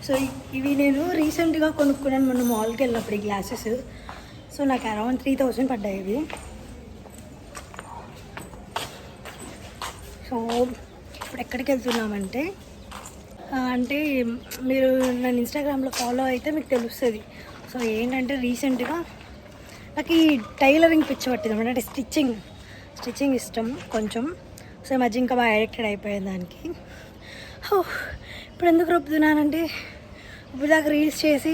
So ఇవి నేను రీసెంట్గా కొనుక్కున్నాను మొన్న మాల్కి వెళ్ళినప్పుడు ఈ గ్లాసెస్. సో నాకు అరౌండ్ 3000 పడ్డాయి ఇవి. సో ఇప్పుడు ఎక్కడికి వెళ్తున్నామంటే అంటే మీరు నన్ను ఇన్స్టాగ్రామ్లో ఫాలో అయితే మీకు తెలుస్తుంది. సో ఏంటంటే రీసెంట్గా నాకు ఈ టైలరింగ్ పిచ్చి పట్టింది అంటే స్టిచ్చింగ్ ఇష్టం కొంచెం. సో ఈ మధ్య ఇంకా బాగా అడిక్టెడ్ అయిపోయాను దానికి. ఇప్పుడు ఎందుకు రొప్పుతున్నానంటే ఇప్పుడు దాకా రీల్స్ చేసి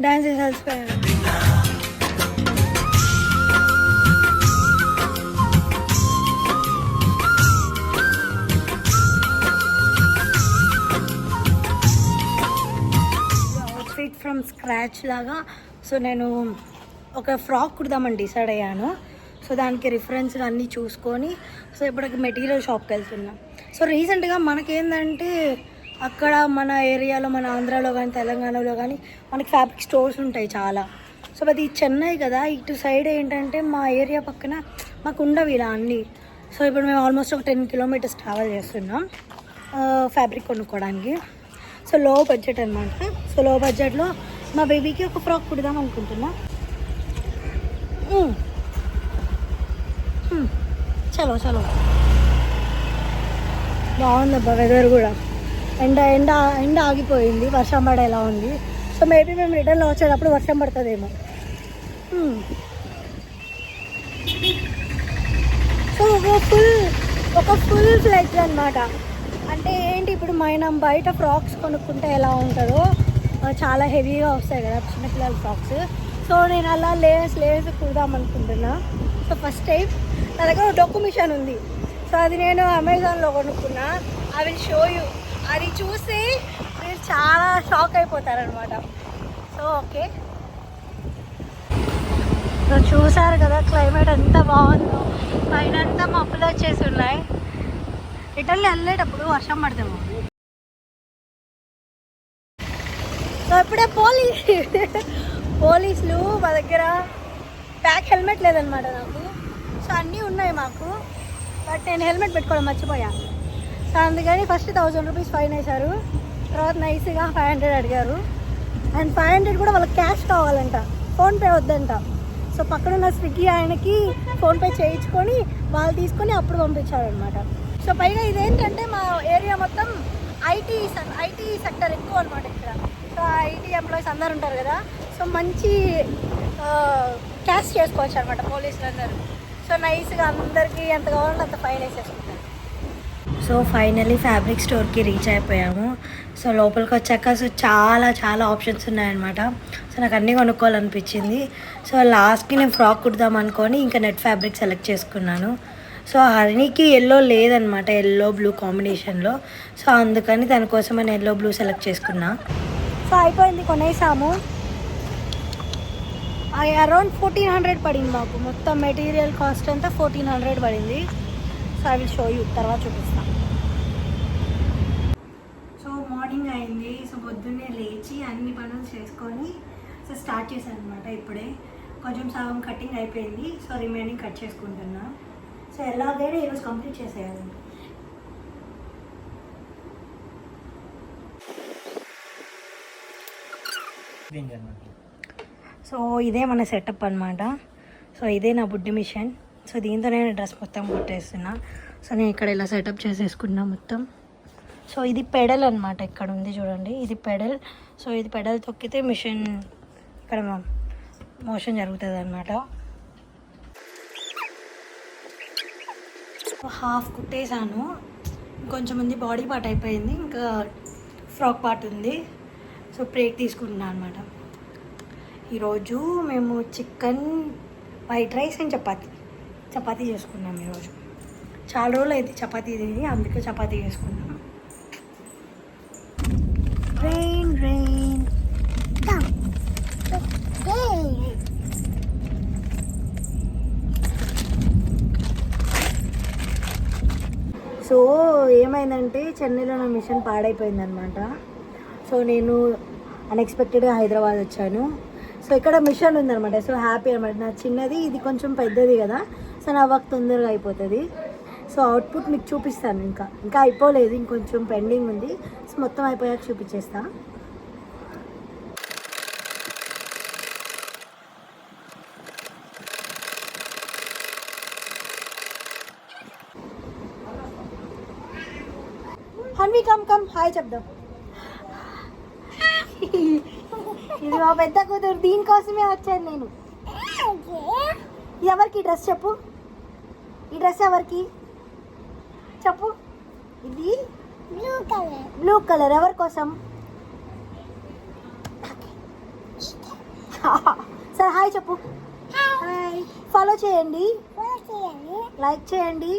డ్యాన్స్ చేసి అలసిపోయాను. అవుట్ఫిట్ ఫ్రమ్ స్క్రాచ్ లాగా. సో నేను ఒక ఫ్రాక్ కుడదామని డిసైడ్ అయ్యాను. సో దానికి రిఫరెన్స్ అన్నీ చూసుకొని సో ఇప్పటికి మెటీరియల్ షాప్కి వెళ్తున్నా. సో రీసెంట్గా మనకేంటంటే అక్కడ మన ఏరియాలో మన ఆంధ్రాలో కానీ తెలంగాణలో కానీ మనకి ఫ్యాబ్రిక్ స్టోర్స్ ఉంటాయి చాలా. సో అది చెన్నై కదా, ఇటు సైడ్ ఏంటంటే మా ఏరియా పక్కన మాకు ఉండవు ఇలా అన్నీ. సో ఇప్పుడు మేము ఆల్మోస్ట్ ఒక 10 కిలోమీటర్స్ ట్రావెల్ చేస్తున్నాం ఫ్యాబ్రిక్ కొనుక్కోవడానికి. సో లో బడ్జెట్ అనమాట. సో లో బడ్జెట్లో మా బేబీకి ఒక ఫ్రాక్ కుడదాం అనుకుంటున్నా. చలో చలో బాగుందబ్బా వెదర్ కూడా. ఎండ ఆగిపోయింది, వర్షం పడేలా ఉంది. సో మేబీ మేము రిటర్న్లో వచ్చేటప్పుడు వర్షం పడుతుందేమో. సో ఒక ఫుల్ ఫ్లెడ్జ్ అనమాట. అంటే ఏంటి ఇప్పుడు మనం బయట ఫ్రాక్స్ కొనుక్కుంటే ఎలా ఉంటుందో చాలా హెవీగా వస్తాయి కదా చిన్నపిల్లల ఫ్రాక్స్. సో నేను అలా లేస్ కుడదాం అనుకుంటున్నా. సో ఫస్ట్ టైం నా దగ్గర డొక్కు మిషన్ ఉంది. సో అది నేను అమెజాన్లో కొనుక్కున్నా. I will show you. అది చూసి మీరు చాలా షాక్ అయిపోతారనమాట. సో ఓకే, సో చూసారు కదా క్లైమేట్ ఎంత బాగుందో. పైన అంతా మబ్బులు వచ్చేసి ఉన్నాయి. రిటర్న్లో వెళ్ళేటప్పుడు వర్షం పడతాము. సో ఇప్పుడే పోలీసులు మా దగ్గర హెల్మెట్ లేదనమాట నాకు. సో అన్నీ ఉన్నాయి మాకు, బట్ నేను హెల్మెట్ పెట్టుకోవడం మర్చిపోయా. సో అందుకని ఫస్ట్ 1000 రూపీస్ ఫైన్ వేశారు. తర్వాత నైస్గా 500 అడిగారు. అండ్ 500 కూడా వాళ్ళకి క్యాష్ కావాలంట, ఫోన్పే వద్దంట. సో పక్కనున్న స్విగ్గీ ఆయనకి ఫోన్పే చేయించుకొని వాళ్ళు తీసుకొని అప్పుడు పంపించారనమాట. సో పైగా ఇదేంటంటే మా ఏరియా మొత్తం ఐటీ సెక్టర్ ఎక్కువ అనమాట ఇక్కడ. సో ఐటీ ఎంప్లాయీస్ అందరు ఉంటారు కదా. సో మంచి క్యాష్ చేసుకోవచ్చు అనమాట పోలీసులు అందరూ. సో నైస్గా అందరికీ ఎంత కావాలంటే అంత ఫైన్ వేసేసుకుంటారు. సో ఫైనలీ ఫ్యాబ్రిక్ స్టోర్కి రీచ్ అయిపోయాము. సో లోపలికి వచ్చాక సో చాలా ఆప్షన్స్ ఉన్నాయన్నమాట. సో నాకు అన్నీ కొనుక్కోవాలనిపించింది. సో లాస్ట్కి నేను ఫ్రాక్ కుడదాం అనుకొని ఇంకా నెట్ ఫ్యాబ్రిక్ సెలెక్ట్ చేసుకున్నాను. సో హరిణికి ఎల్లో లేదనమాట, ఎల్లో బ్లూ కాంబినేషన్లో. సో అందుకని దానికోసం నేను ఎల్లో బ్లూ సెలెక్ట్ చేసుకున్నా. సో అయిపోయింది, కొనేసాము. అరౌండ్ 1400 పడింది మాకు. మొత్తం మెటీరియల్ కాస్ట్ అంతా 1400 పడింది. So I will show you, తర్వాత చూపిస్తాను. సో మార్నింగ్ అయింది. సో పొద్దున్నే లేచి అన్ని పనులు చేసుకొని సో స్టార్ట్ చేశాను అనమాట. ఇప్పుడే కొంచెం సగం కటింగ్ అయిపోయింది. సో రిమైనింగ్ కట్ చేసుకుంటున్నా. సో ఎలాగైనా ఈరోజు కంప్లీట్ చేసేయాలి. సో ఇదే మన సెటప్ అనమాట. సో ఇదే నా బుడ్డి మిషన్. సో దీంతో నేను డ్రెస్ మొత్తం కుట్టేస్తున్నా. సో నేను ఇక్కడ ఇలా సెటప్ చేసేసుకున్నా మొత్తం. సో ఇది పెడల్ అనమాట, ఇక్కడ ఉంది చూడండి, ఇది పెడల్. సో ఇది పెడల్ తొక్కితే మిషన్ ఇక్కడ మోషన్ జరుగుతుంది అనమాట. హాఫ్ కుట్టేసాను, కొంచెం మంది బాడీ పార్ట్ అయిపోయింది, ఇంకా ఫ్రాక్ పార్ట్ ఉంది. సో బ్రేక్ తీసుకుంటున్నాను అనమాట. ఈరోజు మేము chicken, white rice and chapati చేసుకున్నాం ఈరోజు. చాలా రోజులు అయితే చపాతీ తిని, అందుకే చపాతీ చేసుకున్నాం. రెయిన్ సో ఏమైందంటే చెన్నైలో నా మిషన్ పాడైపోయిందనమాట. సో నేను అన్ఎక్స్పెక్టెడ్గా హైదరాబాద్ వచ్చాను. సో ఇక్కడ మిషన్ ఉందనమాట. సో హ్యాపీ అనమాట. నా చిన్నది, ఇది కొంచెం పెద్దది కదా. సో నా వర్క్ తొందరగా అయిపోతుంది. సో అవుట్పుట్ మీకు చూపిస్తాను. ఇంకా అయిపోలేదు, ఇంకొంచెం పెండింగ్ ఉంది. సో మొత్తం అయిపోయాక చూపించేస్తా. తన్వి కమ్ హాయ్ చెప్దాం. ఇది మా పెద్ద కూతురు, దీనికోసమే వచ్చాను నేను. ఎవరికి డ్రెస్ చెప్పు, ఈ డ్రెస్ ఎవరికి చెప్పు. ఇది బ్లూ కలర్ ఎవరి కోసం? సరే హాయ్ చెప్పు. హాయ్. ఫాలో చేయండి, లైక్ చేయండి,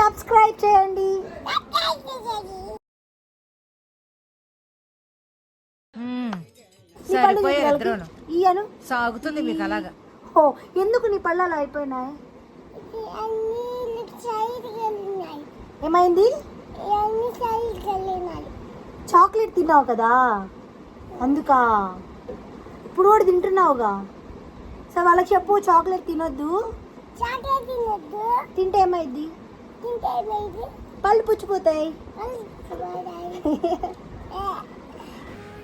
సబ్స్క్రైబ్ చేయండి. ఇయ్యను సాగుతుంది మీకు అలాగా. ఓ ఎందుకు నీ పళ్ళు అలా అయిపోయినాయి? ఏమైంది? చాక్లెట్ తిన్నావు కదా అందుకా. ఇప్పుడు కూడా తింటున్నావుగా. సో వాళ్ళకి చెప్పు చాక్లెట్ తినొద్దు. తింటే ఏమైంది? పళ్ళు పుచ్చిపోతాయి.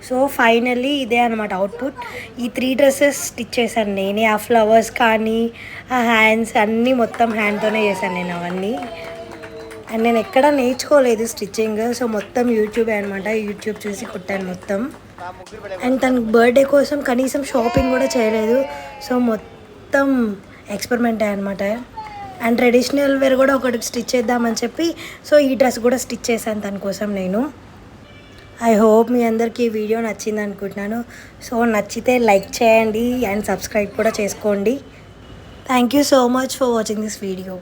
సో ఫైనల్లీ ఇదే అనమాట అవుట్పుట్. ఈ 3 డ్రెస్సెస్ స్టిచ్ చేశాను నేనే. ఆ ఫ్లవర్స్ కానీ ఆ హ్యాండ్స్ అన్నీ మొత్తం హ్యాండ్తోనే చేశాను నేను అవన్నీ. అండ్ నేను ఎక్కడ నేర్చుకోలేదు స్టిచ్చింగ్. సో మొత్తం యూట్యూబే అనమాట. యూట్యూబ్ చూసి కుట్టాను మొత్తం. అండ్ తన బర్త్డే కోసం కనీసం షాపింగ్ కూడా చేయలేదు. సో మొత్తం ఎక్స్పెరిమెంటే అనమాట. అండ్ ట్రెడిషనల్ వేర్ కూడా ఒకటి స్టిచ్ చేద్దామని చెప్పి సో ఈ డ్రెస్ కూడా స్టిచ్ చేశాను తన కోసం నేను. ఐ హోప్ మీ అందరికీ ఈ వీడియో నచ్చింది అనుకుంటున్నాను. సో నచ్చితే లైక్ చేయండి అండ్ సబ్స్క్రైబ్ కూడా చేసుకోండి. Thank you so much for watching this video.